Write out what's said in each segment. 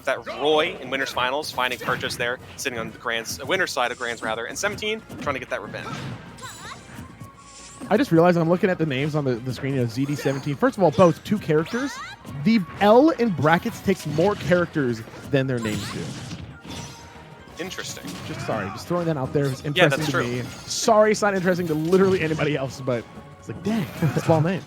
of that Roy in Winners Finals, finding Purchase there, sitting on the winner's side of Grands rather, and 17 trying to get that revenge. I just realized I'm looking at the names on the screen of ZD17. First of all, both 2 characters. The L in brackets takes more characters than their names do. Interesting. Just throwing that out there. It's interesting Yeah, that's to true. me. Sorry, it's not interesting to literally anybody else, but it's like, dang, small name.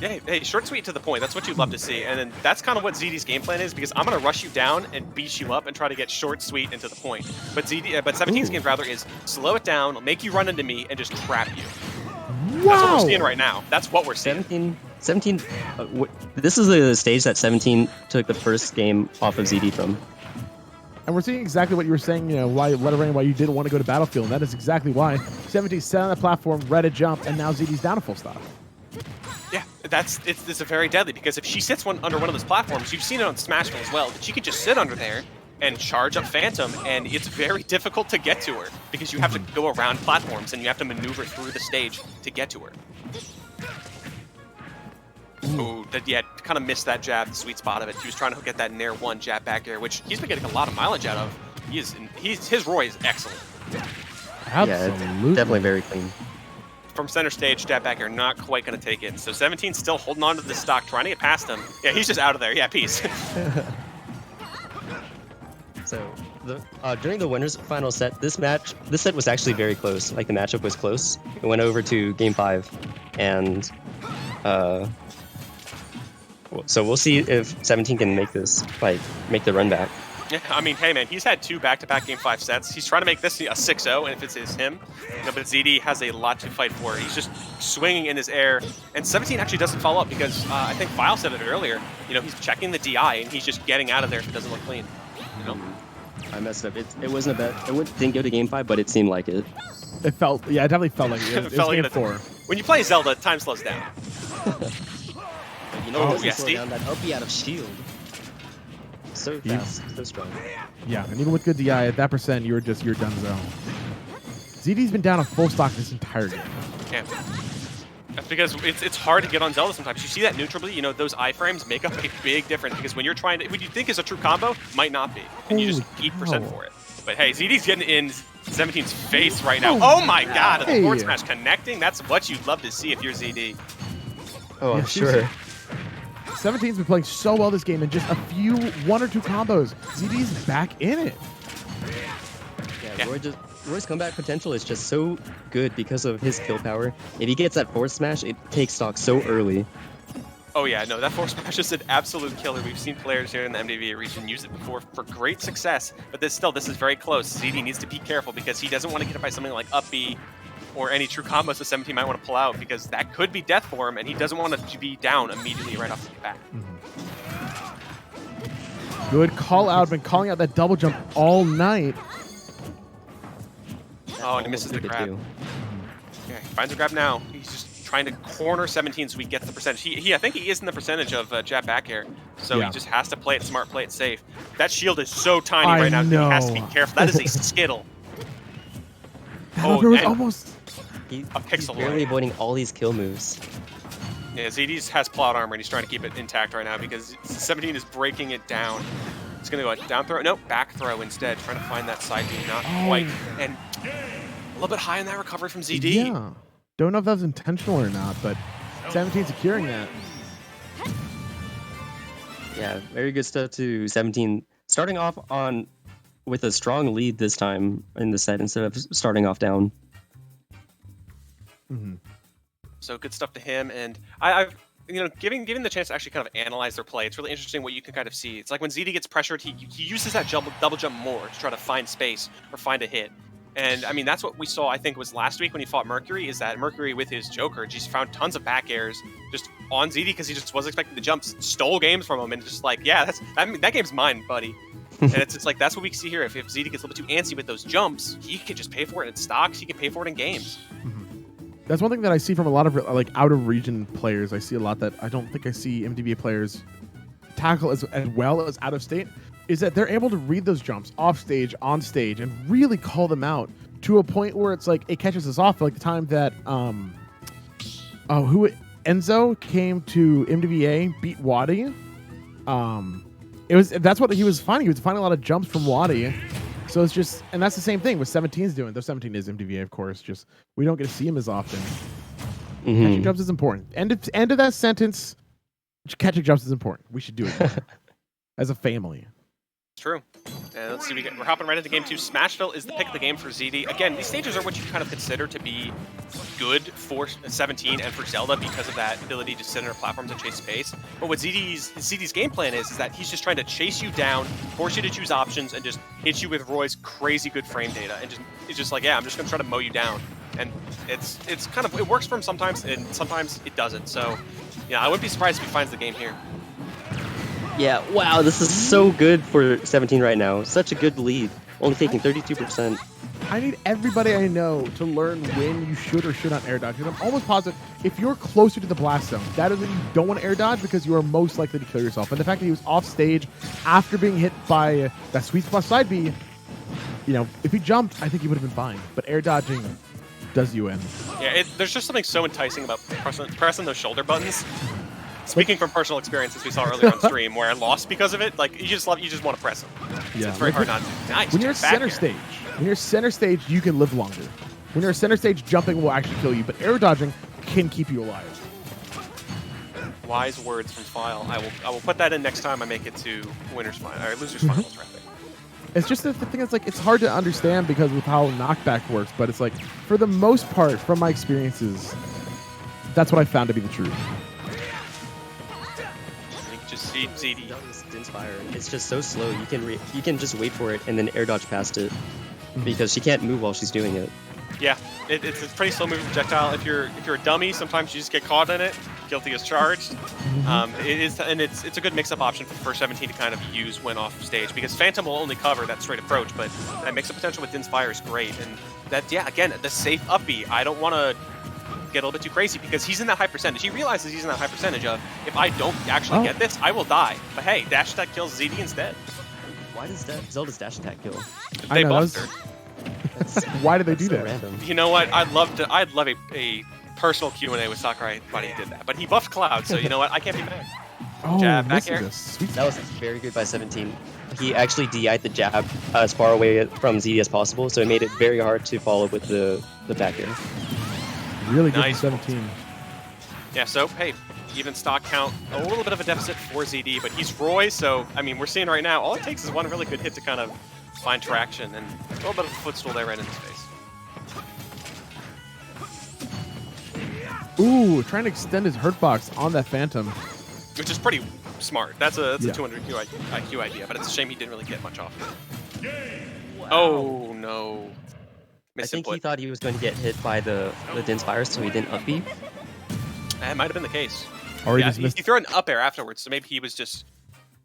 Yeah, hey, short, sweet, to the point. That's what you'd love to see. And then that's kind of what ZD's game plan is, because I'm going to rush you down and beat you up and try to get short, sweet, and to the point. But 17's game rather is slow it down, make you run into me, and just trap you. Wow. That's what we're seeing right now. That's what we're seeing. 17 this is the stage that 17 took the first game off of ZD from. And we're seeing exactly what you were saying, why you didn't want to go to Battlefield. And that is exactly why 17 sat on the platform, read a jump, and now ZD's down a full stop. Yeah, it's a very deadly, because if she sits under one of those platforms, you've seen it on Smashville as well, that she could just sit under there and charge up Phantom, and it's very difficult to get to her, because you have to go around platforms and you have to maneuver through the stage to get to her. Ooh, kind of missed that jab, the sweet spot of it. He was trying to get that Nair 1 jab back air, which he's been getting a lot of mileage out of. His Roy is excellent. Absolutely. Yeah, definitely very clean. From center stage, jab back air, not quite going to take it. So 17's still holding on to the stock, trying to get past him. Yeah, he's just out of there. Yeah, peace. So during the winners final set, this set was actually very close. Like, the matchup was close. It went over to game 5, and so we'll see if 17 can make the run back. Yeah, I mean, hey man, he's had 2 back-to-back game 5 sets. He's trying to make this a 6-0, and if it's him, but ZD has a lot to fight for. He's just swinging in his air, and 17 actually doesn't follow up, because I think File said it earlier. He's checking the DI, and he's just getting out of there if it doesn't look clean. I messed up. It wasn't a bet. It didn't go to game 5, but it seemed like it. It definitely felt like it. It felt like game 4. When you play Zelda, time slows down. Slow down that up out of shield. So fast, so strong. Yeah, and even with good DI, at that percent, you're done so. ZD's been down a full stock this entire game. Yeah. That's because it's hard to get on Zelda sometimes. You see that neutral bleed, those iframes make up a big difference, because when you're trying to, what you think is a true combo, might not be. And you just eat percent for it. But hey, ZD's getting in 17's face right now. Oh my god, the forward smash connecting, that's what you'd love to see if you're ZD. Oh, I'm sure. 17's been playing so well this game, and just 1 or 2 combos. ZD's back in it. Yeah. Roy's comeback potential is just so good because of his kill power. If he gets that forward smash, it takes stock so early. Oh yeah, no, that forward smash is an absolute killer. We've seen players here in the MDVA region use it before for great success, but this is very close. ZD needs to be careful, because he doesn't want to get hit by something like up B or any true combos that 17 might want to pull out, because that could be death for him, and he doesn't want to be down immediately right off the bat. Good call out. Been calling out that double jump all night. Oh, and he misses the grab. Yeah, he finds a grab now. He's just trying to corner 17 so he gets the percentage. I think he is in the percentage of jab back air, so he just has to play it smart, play it safe. That shield is so tiny right now. He has to be careful. That is a skittle. Was almost he's pixel barely avoiding all these kill moves. Yeah, ZD's has plot armor, and he's trying to keep it intact right now, because 17 is breaking it down. It's going to go down throw. Nope, back throw instead. Trying to find that side B, not quite. And a little bit high in that recovery from ZD. Yeah. Don't know if that was intentional or not, but 17 securing that. Yeah, very good stuff to 17. Starting off with a strong lead this time in the set instead of starting off down. So good stuff to him, and I've giving the chance to actually kind of analyze their play. It's really interesting what you can kind of see. It's like when ZD gets pressured, he uses that double jump more to try to find space or find a hit. And I mean, that's what we saw, I think, was last week when he fought Mercury, is that Mercury with his Joker just found tons of back airs just on ZD, because he just wasn't expecting the jumps, stole games from him, and just like, yeah, that game's mine, buddy. And it's like, that's what we see here. If ZD gets a little bit too antsy with those jumps, he could just pay for it in stocks, he can pay for it in games. That's one thing that I see from a lot of out of region players. I see a lot that I don't think I see MDVA players tackle as well as out of state, is that they're able to read those jumps off stage, on stage, and really call them out to a point where it's like it catches us off. Like the time that Enzo came to MDVA, beat Wadi. That's what he was finding. He was finding a lot of jumps from Wadi. So it's just, and that's the same thing with 17's doing. Though 17 is MDVA, of course. Just we don't get to see him as often. Catching jumps is important. End of that sentence. Catching jumps is important. We should do it as a family. True. And let's see, we're hopping right into game 2. Smashville is the pick of the game for ZD. Again, these stages are what you kind of consider to be good for 17 and for Zelda because of that ability to sit on her platforms and chase space. But what ZD's game plan is that he's just trying to chase you down, force you to choose options, and just hit you with Roy's crazy good frame data. And it's just like, yeah, I'm just going to try to mow you down. And it's kind of, it works for him sometimes, and sometimes it doesn't. So, yeah, I wouldn't be surprised if he finds the game here. Yeah, wow, this is so good for 17 right now. Such a good lead. Only taking 32%. I need everybody I know to learn when you should or should not air dodge. And I'm almost positive if you're closer to the blast zone, that doesn't mean you don't want to air dodge because you are most likely to kill yourself. And the fact that he was off stage after being hit by that sweet spot side B, you know, if he jumped, I think he would have been fine. But air dodging does you in. Yeah, there's just something so enticing about pressing those shoulder buttons. Speaking from personal experiences we saw earlier on stream, where I lost because of it, like you just want to press them. Yeah, it's very hard not to. Nice. When you're center stage, you can live longer. When you're center stage, jumping will actually kill you, but air dodging can keep you alive. Wise words from File. I will put that in next time I make it to winners final or losers finals. Right there. It's just the thing. It's like it's hard to understand because with how knockback works, but it's like for the most part, from my experiences, that's what I found to be the truth. Just see ZD. Inspire. It's just so slow. You can just wait for it and then air dodge past it because she can't move while she's doing it. Yeah, it's a pretty slow moving projectile. If you're a dummy, sometimes you just get caught in it. Guilty as charged. It's a good mix-up option for 17 to kind of use when off stage because Phantom will only cover that straight approach, but that mix-up potential with Inspire is great. And that, yeah, again, the safe up B. I don't want to get a little bit too crazy because he's in that high percentage. He realizes he's in that high percentage of if I don't actually get this, I will die. But hey, dash attack kills ZD instead. Why does Zelda's dash attack kill? They buffed her. Why did they do that? Random. You know what? I'd love a personal Q&A with Sakurai when he did that. But he buffed Cloud, so you know what? I can't be mad. Oh, Jab, back air. That was very good by 17. He actually DI'd the jab as far away from ZD as possible, so it made it very hard to follow with the back air. Really good Nice. for 17. Yeah, so, hey, even stock count, a little bit of a deficit for ZD, but he's Roy, so, I mean, we're seeing right now, all it takes is one really good hit to kind of find traction, and a little bit of a footstool there right in his face. Ooh, trying to extend his hurt box on that Phantom. Which is pretty smart. That's a 200 IQ idea, but it's a shame he didn't really get much off of it. Wow. Oh, no. I think he thought he was going to get hit by the Inspire, so he didn't up B. That might have been the case. Or Yeah, he threw an up air afterwards, so maybe he was just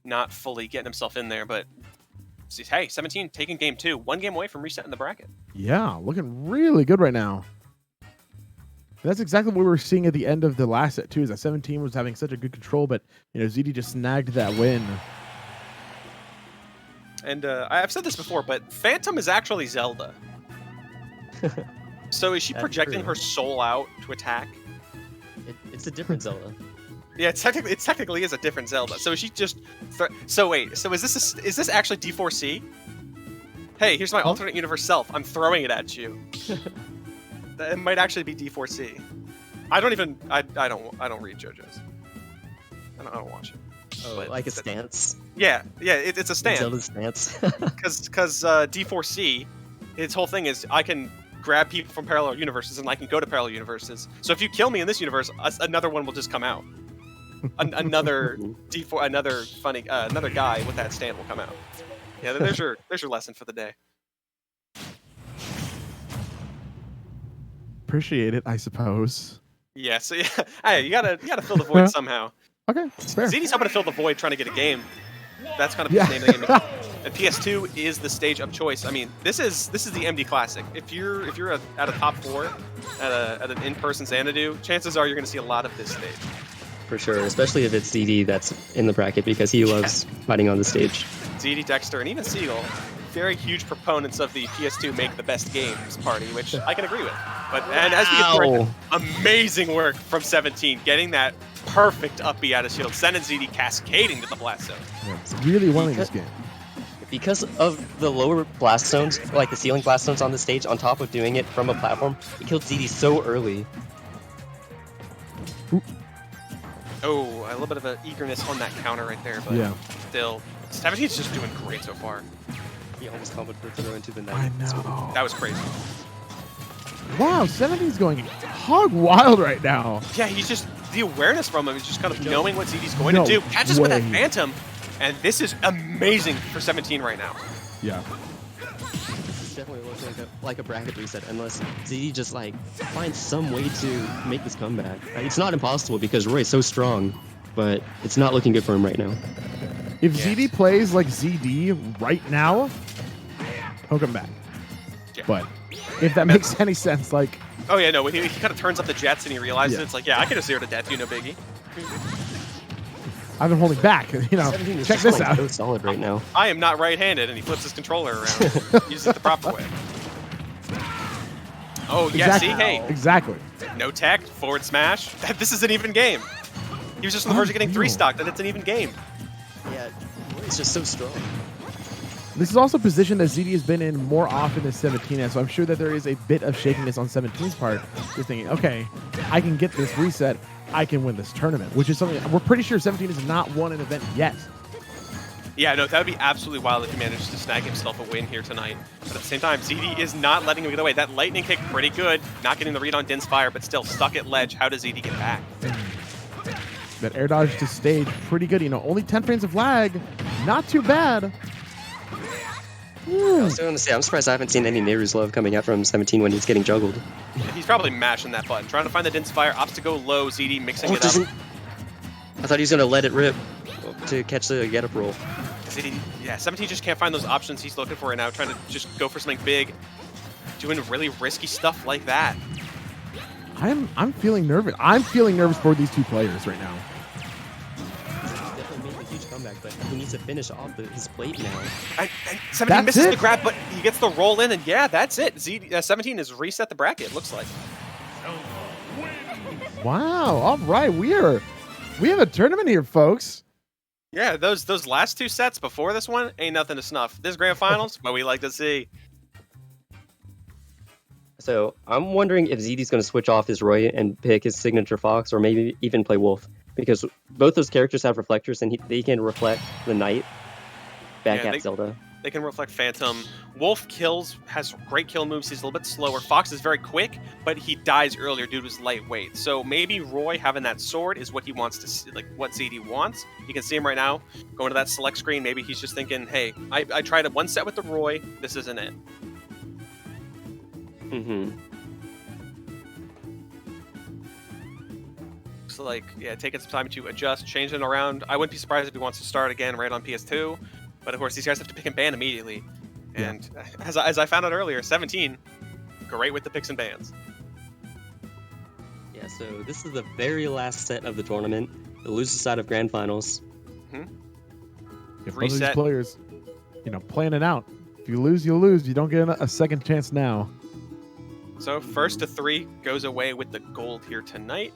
not fully getting himself in there, but hey, 17 taking game 2, 1 game away from resetting the bracket. Yeah, looking really good right now. That's exactly what we were seeing at the end of the last set too. Is that 17 was having such a good control, but you know ZD just snagged that win. And I've said this before, but Phantom is actually Zelda. So is she projecting her soul out to attack? It's a different Zelda. Yeah, it technically is a different Zelda. So is she just? So wait, so is this actually D4C? Hey, here's my alternate universe self. I'm throwing it at you. It might actually be D4C. I don't read JoJo's. I don't watch it. Oh, But like a stance. Yeah, it's a stance. Zelda's stance. Because D4C, its whole thing is I can grab people from parallel universes and I can go to parallel universes. So if you kill me in this universe, another one will just come out. Another D4, another guy with that stand will come out. Yeah, there's your lesson for the day. Appreciate it, I suppose. Yeah, so yeah, hey, you gotta fill the void somehow. Okay, fair. ZD's hoping to fill the void, trying to get a game. That's kind of the name of the game. And PS2 is the stage of choice. I mean, this is the MD Classic. If you're at a top 4 at an in-person Xanadu, chances are you're going to see a lot of this stage. For sure, especially if it's ZD that's in the bracket because he loves fighting on the stage. ZD, Dexter, and even Seagull, very huge proponents of the PS2 make the best games party, which I can agree with. And as we get through, amazing work from 17, getting that perfect up B out of shield, sending ZD cascading to the blast zone. Yeah, it's really winning this game. Because of the lower blast zones, like the ceiling blast zones on the stage, on top of doing it from a platform, it killed ZD so early. Oh, a little bit of an eagerness on that counter right there, but Yeah. still, 17's just doing great so far. He almost comboed for throw into the net. I know. That was crazy. Wow, 17's going hog wild right now. Yeah, he's just, the awareness from him is just kind of knowing what ZD's going No to do. Catches with that way. Phantom, and this is amazing for 17 right now. Yeah. This definitely looks like a bracket reset unless ZD just like finds some way to make this comeback. It's not impossible because Roy is so strong, but it's not looking good for him right now. If Yeah. ZD plays like ZD right now, he'll come back. Yeah. But if that makes any sense, like, Oh yeah, no, he kind of turns up the jets and he realizes Yeah. it's like, yeah, I could have zeroed to death, no biggie. I've been holding back. You know, 17 is check just this like out. so solid right now. I am not right-handed, and he flips his controller around, uses it the proper way. Oh yeah, Exactly. see, hey, Exactly. no tech, forward smash. This is an even game. He was just on the verge of getting Unreal. 3-stocked, and it's an even game. Yeah, Roy is just so strong. This is also a position that ZD has been in more often than 17 has, so I'm sure that there is a bit of shakiness on 17's part. Just thinking, okay, I can get this reset, I can win this tournament, which is something we're pretty sure 17 has not won an event yet. Yeah, no, that would be absolutely wild if he managed to snag himself a win here tonight. But at the same time, ZD is not letting him get away. That lightning kick, pretty good. Not getting the read on Din's fire, but still stuck at ledge. How does ZD get back? That air dodge to stage, pretty good. You know, only 10 frames of lag, not too bad. I was going to say, I'm surprised I haven't seen any Nehru's Love coming out from 17 when he's getting juggled. He's probably mashing that button, trying to find the Din's fire. Opts to go low, ZD mixing it up. I thought he was going to let it rip to catch the get-up roll. ZD, yeah, 17 just can't find those options he's looking for right now, trying to just go for something big, doing really risky stuff like that. I'm feeling nervous. I'm feeling nervous for these two players right now. He's definitely made a huge comeback, but he needs to finish off his plate now. And 17 That's misses it? the grab, but he gets the roll in, and yeah, that's it. 17 has reset the bracket, it looks like. Wow. All right, we have a tournament here, folks. Yeah, those last two sets before this one ain't nothing to snuff. This grand finals, what we like to see. So I'm wondering if ZD's going to switch off his Roy and pick his signature Fox, or maybe even play Wolf, because both those characters have reflectors and they can reflect the Knight back Yeah, at Zelda. They can reflect Phantom. Wolf has great kill moves. He's a little bit slower. Fox is very quick, but he dies earlier due to his lightweight. So maybe Roy having that sword is what he wants to see, like what ZD wants. You can see him right now going to that select screen. Maybe he's just thinking, hey, I tried it one set with the Roy. This isn't it. Mm-hmm. So like, yeah, taking some time to adjust, change it around. I wouldn't be surprised if he wants to start again right on PS2. But of course, these guys have to pick and ban immediately. And as I found out earlier, 17, great with the picks and bans. Yeah, so this is the very last set of the tournament, the loser side of Grand Finals. If both of these Reset. players, you know, playing it out. If you lose, you'll lose. You don't get a second chance now. So first to 3 goes away with the gold here tonight.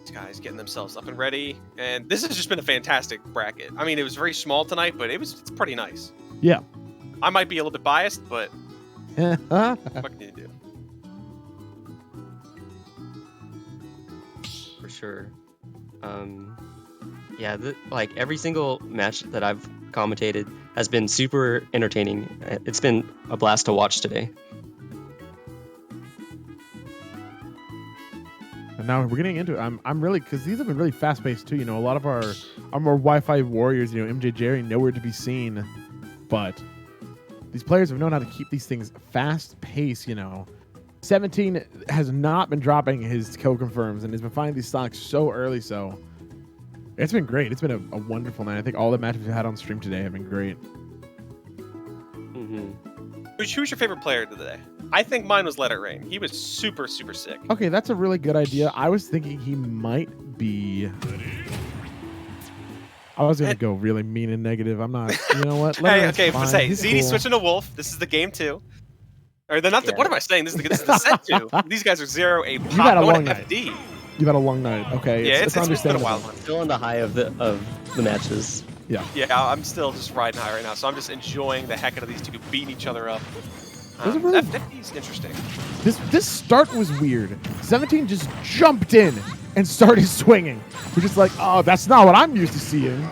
These guys getting themselves up and ready. And this has just been a fantastic bracket. I mean, it was very small tonight, but it's pretty nice. Yeah. I might be a little bit biased, but what can you do? For sure. Yeah, like every single match that I've commentated has been super entertaining. It's been a blast to watch today. And now we're getting into it. I'm really, because these have been really fast paced too. You know, a lot of our more Wi-Fi warriors, you know, MJ Jerry, nowhere to be seen. But these players have known how to keep these things fast paced, you know. 17 has not been dropping his kill confirms and has been finding these stocks so early, so it's been great. It's been a wonderful night. I think all the matches we had on stream today have been great. Mm-hmm. Who's your favorite player today? I think mine was Let It Rain. He was super, super sick. Okay, that's a really good idea. I was thinking he might be... I was going to go really mean and negative. I'm not... You know what? Hey, okay, but fine. say, He's ZD cool. switching to Wolf. This is the game 2. Or they're not. Yeah. What am I saying? This is the set 2. These guys are 0 a pop had a going long to night. FD. You've had a long night. Okay. Yeah, it's been a understandable. wild one. Still on the high of the matches. Yeah. Yeah, I'm still just riding high right now, so I'm just enjoying the heck out of these two beating each other up. Those are really- That's interesting. This start was weird. 17 just jumped in and started swinging. We're just like, oh, that's not what I'm used to seeing.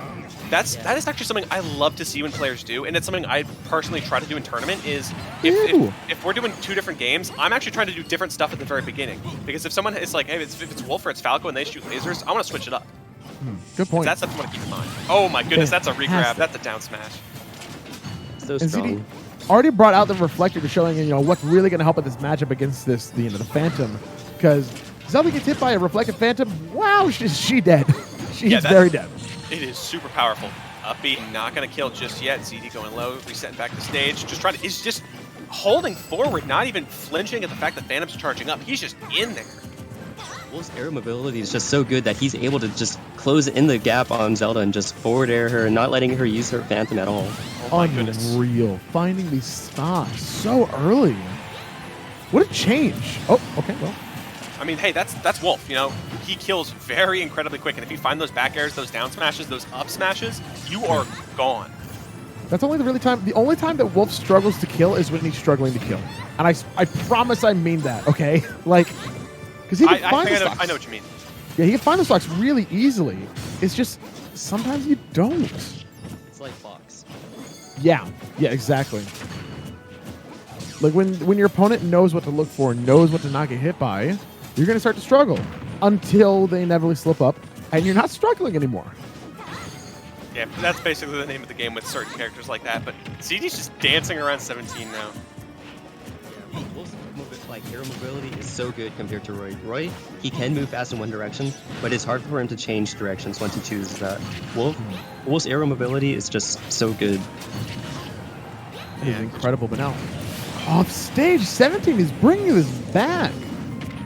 That is actually something I love to see when players do, and it's something I personally try to do in tournament. Is if we're doing 2 different games, I'm actually trying to do different stuff at the very beginning. Because if someone is like, hey, if it's Wolf or it's Falco and they shoot lasers, I want to switch it up. Good point. That's something I want to keep in mind. Oh my goodness, that's a regrab. That's a down smash. So And strong. ZD already brought out the reflector to showing what's really going to help in this matchup against the Phantom, because Zelda gets hit by a reflected Phantom. Wow, she dead. She's very dead. It is super powerful. Up B, not gonna kill just yet. ZD going low, resetting back to stage. Just trying to, is just holding forward, not even flinching at the fact that Phantom's charging up. He's just in there. Wolf's air mobility is just so good that he's able to just close in the gap on Zelda and just forward air her, not letting her use her Phantom at all. Oh my goodness. Unreal. Finding these stocks so early. What a change. Oh, okay, well. I mean, hey, that's Wolf. He kills very incredibly quick, and if you find those back airs, those down smashes, those up smashes, you are gone. That's only the only time that Wolf struggles to kill is when he's struggling to kill. And I promise I mean that, okay? Like, because he can find the stocks. I know what you mean. Yeah, he can find the stocks really easily. It's just, sometimes you don't. It's like Fox. Yeah, exactly. Like, when your opponent knows what to look for, knows what to not get hit by, you're going to start to struggle until they inevitably slip up, and you're not struggling anymore. Yeah, that's basically the name of the game with certain characters like that, but ZD's just dancing around 17 now. Wolf's air mobility is so good compared to Roy. Roy, he can move fast in one direction, but it's hard for him to change directions once he chooses that. Wolf's air mobility is just so good. It is incredible, but now, off stage, 17 is bringing this back.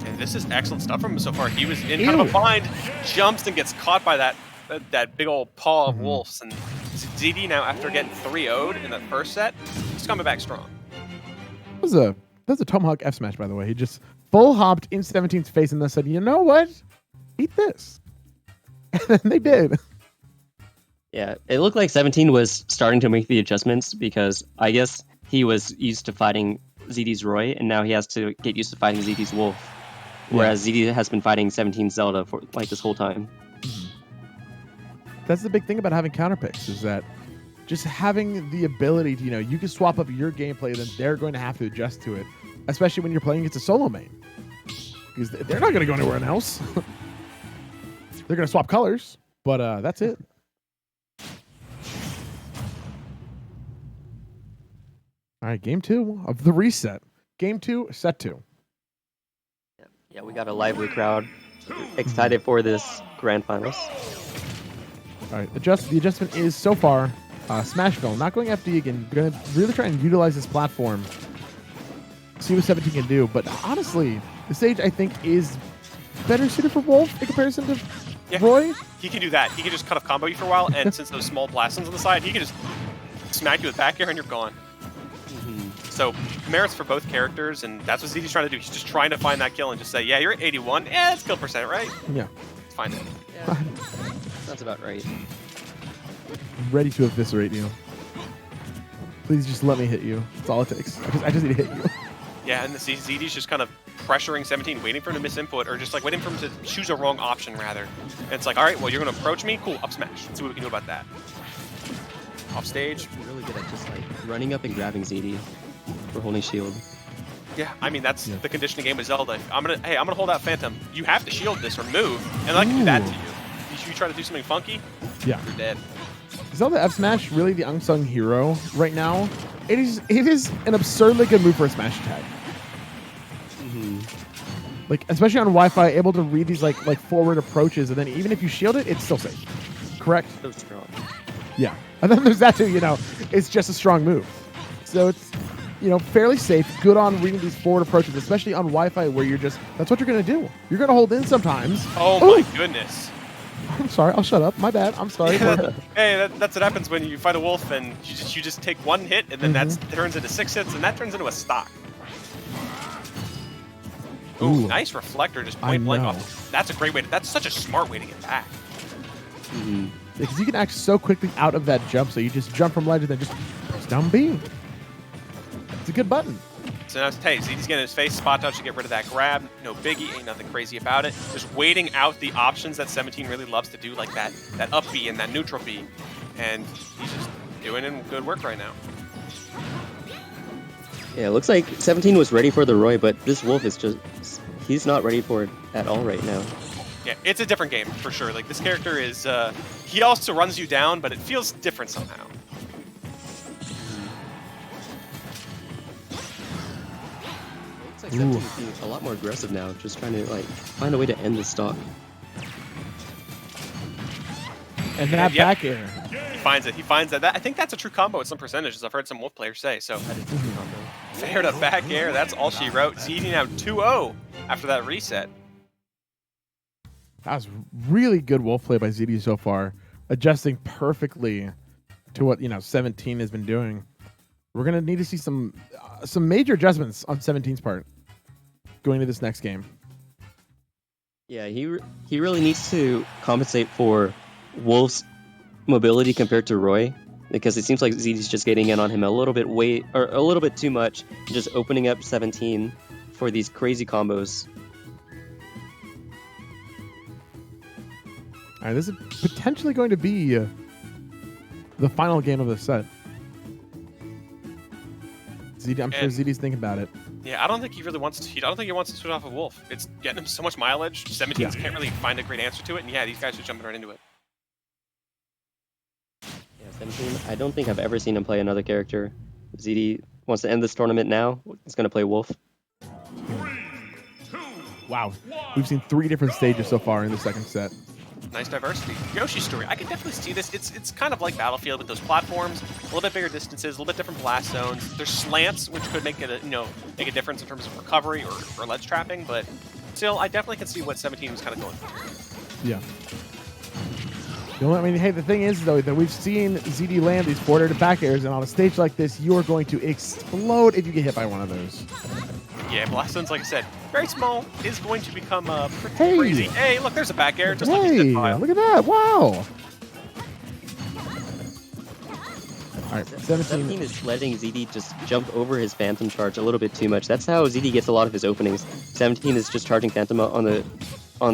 And this is excellent stuff from him so far. He was in kind of a bind, jumps and gets caught by that big old paw of Wolf's. And ZD now, after getting 3-0'd in that first set, he's coming back strong. That was a Tomahawk F smash, by the way. He just full hopped in 17's face and then said, you know what? Eat this. And then they did. Yeah, it looked like 17 was starting to make the adjustments because I guess he was used to fighting ZD's Roy, and now he has to get used to fighting ZD's Wolf. Whereas ZD has been fighting 17's Zelda for like this whole time. That's the big thing about having counter picks, is that just having the ability to, you can swap up your gameplay, then they're going to have to adjust to it, especially when you're playing against a solo main. Because they're not going to go anywhere else. They're going to swap colors, but that's it. All right, game 2 of the reset. Game 2, set 2. Yeah, we got a lively crowd. Excited for this grand finals. All right, the adjustment is so far Smashville, not going FD again. Going to really try and utilize this platform, see what 17 can do. But honestly, the stage I think is better suited for Wolf in comparison to Roy. He can do that. He can just kind of combo you for a while, and since those small blastons on the side, he can just smack you with back air and you're gone. So merits for both characters, and that's what ZD's trying to do. He's just trying to find that kill and just say, yeah, you're at 81. Yeah, it's kill percent, right? Yeah. Let's find it. Yeah, that's about right. I'm ready to eviscerate you. Please just let me hit you. That's all it takes. I just need to hit you. Yeah, and the ZD's just kind of pressuring 17, waiting for him to misinput, or just like waiting for him to choose a wrong option, rather. And it's like, all right, well, you're going to approach me? Cool, up smash. Let's see what we can do about that. Off stage. I'm really good at just like running up and grabbing ZD for holding shield. Yeah, I mean, that's the conditioning game with Zelda. I'm gonna hold out Phantom. You have to shield this or move, and I can do that to you. If you try to do something funky, you're dead. Zelda F Smash really the unsung hero right now? It is an absurdly good move for a smash attack. Like, especially on Wi-Fi, able to read these like forward approaches, and then even if you shield it, it's still safe. Correct? So strong. Yeah. And then there's that too, it's just a strong move. So it's, fairly safe, good on reading these forward approaches, especially on Wi-Fi where that's what you're going to do. You're going to hold in sometimes. Oh my goodness. I'm sorry, I'll shut up. My bad. I'm sorry. Hey, that's what happens when you fight a wolf and you just take one hit and then that turns into 6 hits and that turns into a stock. Ooh, nice reflector, just point blank know. off. That's a great way. That's such a smart way to get back. Because you can act so quickly out of that jump, so you just jump from ledge and then just press down B. It's a good button. So now, hey, ZD's getting his face spot touch to get rid of that grab. No biggie, ain't nothing crazy about it. Just waiting out the options that 17 really loves to do, like that up B and that neutral B. And he's just doing good work right now. Yeah, it looks like 17 was ready for the Roy, but this Wolf is just, he's not ready for it at all right now. Yeah, it's a different game for sure. Like, this character is, he also runs you down, but it feels different somehow. Looks like 17 is being a lot more aggressive now, just trying to like find a way to end the stock. And that back air. He finds it. He finds that. I think that's a true combo at some percentages. I've heard some Wolf players say. So, fair to back air. That's all she wrote. ZD now 2-0 after that reset. That was really good Wolf play by ZD so far, adjusting perfectly to what 17 has been doing. We're gonna need to see some major adjustments on 17's part going into this next game. Yeah, he really needs to compensate for Wolf's mobility compared to Roy, because it seems like ZD's just getting in on him a little bit too much, just opening up 17 for these crazy combos. All right, this is potentially going to be the final game of the set. I'm sure ZD's thinking about it. Yeah, I don't think he really wants to. I don't think he wants to switch off of Wolf. It's getting him so much mileage. 17s can't really find a great answer to it, and yeah, these guys are jumping right into it. Yeah, 17. I don't think I've ever seen him play another character. ZD wants to end this tournament now. He's going to play Wolf. Wow, we've seen 3 different stages so far in the second set. Nice diversity. Yoshi's story. I can definitely see this. It's kind of like Battlefield with those platforms, a little bit bigger distances, a little bit different blast zones. There's slants, which could make it make a difference in terms of recovery or ledge trapping, but still, I definitely can see what 17 was kind of going for. Yeah. Hey, the thing is, though, that we've seen ZD land these forward to back airs, and on a stage like this, you are going to explode if you get hit by one of those. Yeah, blast zones, like I said, very small, is going to become pretty Hey! crazy. Hey, look, there's a back air. Just Hey, look at that. Wow. All right, 17 is letting ZD just jump over his Phantom charge a little bit too much. That's how ZD gets a lot of his openings. 17 is just charging Phantom on the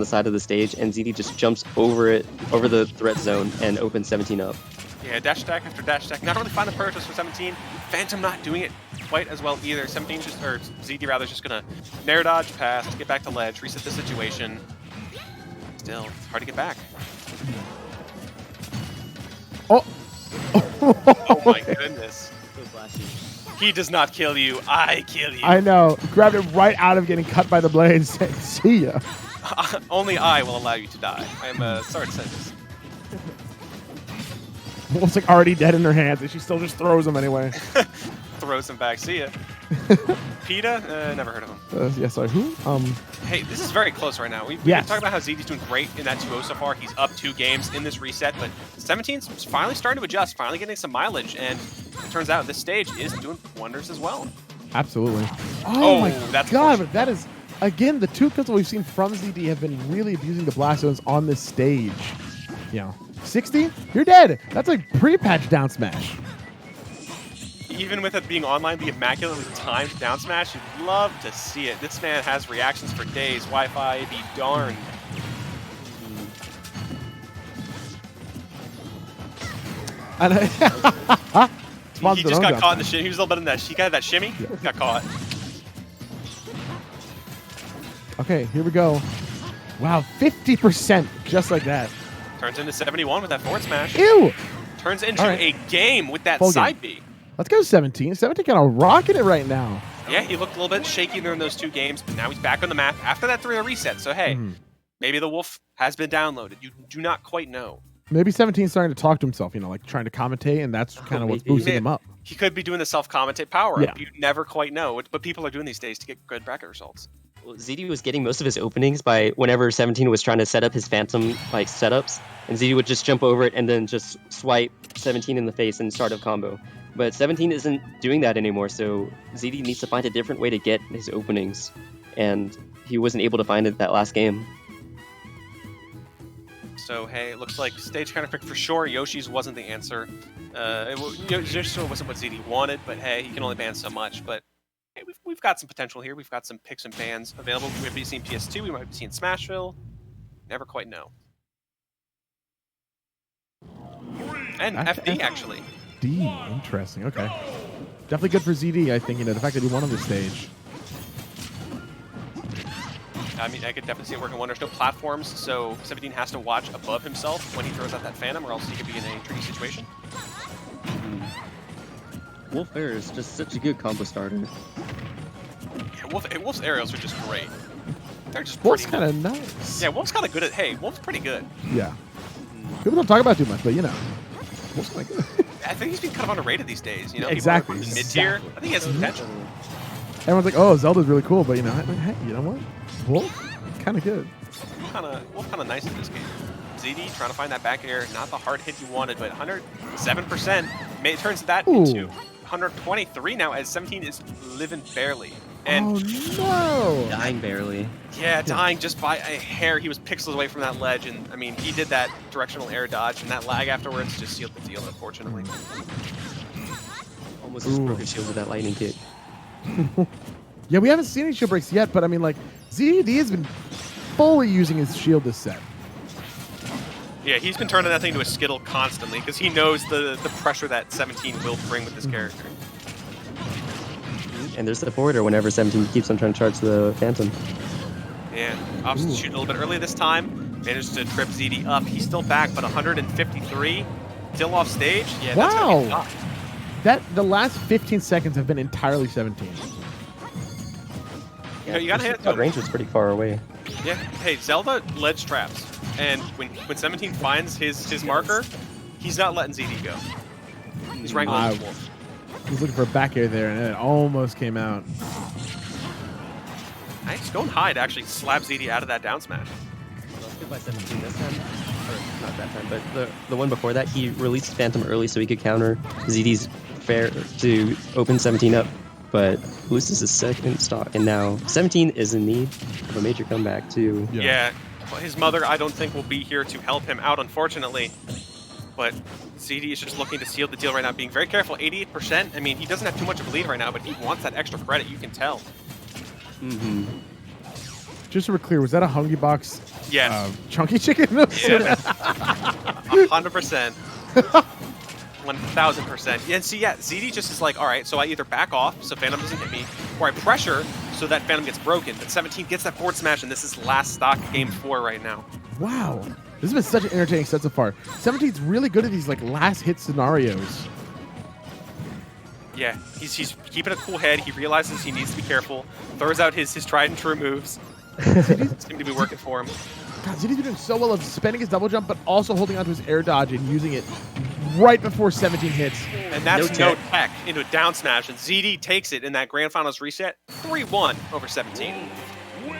side of the stage, and ZD just jumps over the threat zone, and opens 17 up. Yeah, dash attack after dash attack. Not really find the purpose for 17. Phantom not doing it quite as well either. 17 or ZD rather, is just gonna nair dodge past, get back to ledge, reset the situation. Still, it's hard to get back. Oh. Oh my goodness. He does not kill you. I kill you. I know. Grabbed it right out of getting cut by the blade and said, "See ya." Only I will allow you to die. I am sorry to say this. Wolf's like already dead in her hands, and she still just throws him anyway. Throws him back. See ya. PETA? Never heard of him. Yeah, sorry. Who? Hey, this is very close right now. We've been talking about how ZD's doing great in that 2-0 so far. He's up 2 games in this reset, but 17's finally starting to adjust, finally getting some mileage, and it turns out this stage is doing wonders as well. Absolutely. Oh my that's God, but that is, again, the 2 kills that we've seen from ZD have been really abusing the blast zones on this stage. 60? You're dead. That's a pre-patch down smash. Even with it being online, the immaculately timed down smash, you'd love to see it. This man has reactions for days. Wi-Fi be darned. And he just got caught in the shimmy. He was a little bit in that. He got that shimmy. Yeah. Got caught. Okay, here we go. Wow, 50% just like that. Turns into 71 with that forward smash. Ew! Turns into a game with that side B. Let's go 17. 17 kind of rocking it right now. Yeah, he looked a little bit shaky there in those 2 games, but now he's back on the map after that 3-0 reset. So, hey, maybe the Wolf has been downloaded. You do not quite know. Maybe 17's starting to talk to himself, like trying to commentate, and that's kind of what's boosting him up. He could be doing the self-commentate power-up. You never quite know what people are doing these days to get good bracket results. Well, ZD was getting most of his openings by whenever 17 was trying to set up his Phantom setups, and ZD would just jump over it and then just swipe 17 in the face and start a combo. But 17 isn't doing that anymore, so ZD needs to find a different way to get his openings, and he wasn't able to find it that last game. So, hey, it looks like stage counter pick for sure. Yoshi's wasn't the answer. Yoshi wasn't what ZD wanted, but hey, he can only ban so much. But hey, we've got some potential here. We've got some picks and bans available. We might be seeing PS2. We might be seeing Smashville. Never quite know. And FD, actually. D, interesting. Okay. Definitely good for ZD, I think, the fact that he won on the stage. I mean, I could definitely see it working wonders. No platforms, so 17 has to watch above himself when he throws out that Phantom, or else he could be in a tricky situation. Wolf Air is just such a good combo starter. Yeah, Wolf's aerials are just great. They're just Wolf's pretty kind good. of nice. Yeah, Wolf's kind of good at... Hey, Wolf's pretty good. Yeah. People don't talk about it too much, but Wolf's kind of good. I think he's been kind of underrated these days. Exactly. Mid-tier. I think he has potential. Everyone's like, oh, Zelda's really cool, but hey, you know what? Wolf, kind of good. Wolf kind of nice in this game. ZD trying to find that back air, not the hard hit he wanted, but 107%. It turns that into 123 now, as 17 is living barely. And oh no! Dying barely. Yeah, dying just by a hair. He was pixels away from that ledge, and I mean, he did that directional air dodge, and that lag afterwards just sealed the deal, unfortunately. Almost just broke his shield with that lightning kick. Yeah, we haven't seen any shield breaks yet, but I mean, like, ZD has been fully using his shield this set. Yeah, he's been turning that thing to a skittle constantly because he knows the pressure that 17 will bring with this character. And there's the forwarder whenever 17 keeps on trying to charge the Phantom. Yeah, opposite shoot a little bit early this time. Managed to trip ZD up. He's still back, but 153. Still off stage. Yeah, that's gonna be tough. The last 15 seconds have been entirely 17. Yeah, you gotta hit it to him. Range was pretty far away. Yeah, hey, Zelda ledge traps. And when 17 finds his marker, he's not letting ZD go. He's wrangling the Wolf. He's looking for a back air there, and it almost came out. Nice, going high to actually slap ZD out of that down smash. Good by 17 this time. Or not that time, but the one before that, he released Phantom early so he could counter ZD's fair to open 17 up. But loses his second stock, and now 17 is in need of a major comeback too. Yeah. Well, his mother, I don't think, will be here to help him out, unfortunately. But ZD is just looking to seal the deal right now, being very careful. 88%. I mean, he doesn't have too much of a lead right now, but he wants that extra credit. You can tell. Mm-hmm. Just so we're clear, was that a Hungry Box? Yes. Chunky chicken? Yeah. 100%. 1000%. Yeah, and see, ZD just is like, all right, so I either back off so Phantom doesn't hit me, or I pressure so that Phantom gets broken. But 17 gets that forward smash, and this is last stock game 4 right now. Wow. This has been such an entertaining set so far. 17's really good at these like last hit scenarios. Yeah, he's keeping a cool head. He realizes he needs to be careful. Throws out his tried and true moves. Seem to be working for him. God, ZD's been doing so well of spending his double jump, but also holding onto his air dodge and using it right before 17 hits. And that's no tech into a down smash, and ZD takes it in that Grand Finals reset, 3-1 over 17.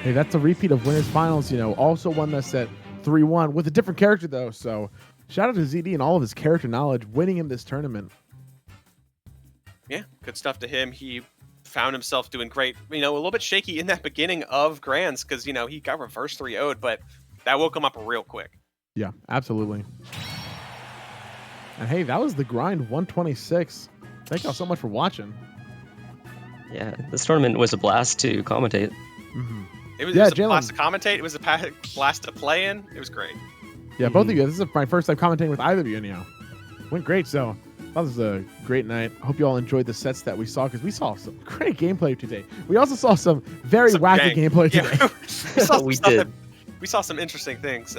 Hey, that's a repeat of Winners Finals, also won that set 3-1 with a different character, though. So shout out to ZD and all of his character knowledge, winning him this tournament. Yeah, good stuff to him. He found himself doing great. A little bit shaky in that beginning of Grands because, he got reverse 3-0'd, but that woke him up real quick. Yeah, absolutely. And hey, that was the grind 126. Thank y'all so much for watching. Yeah, this tournament was a blast to commentate. Mm-hmm. It was a blast to commentate. It was a blast to play in. It was great. Yeah, both of you. This is my first time commentating with either of you anyhow. Went great, so that was a great night. Hope you all enjoyed the sets that we saw, because we saw some great gameplay today. We also saw some very wacky gameplay today. We saw some interesting things.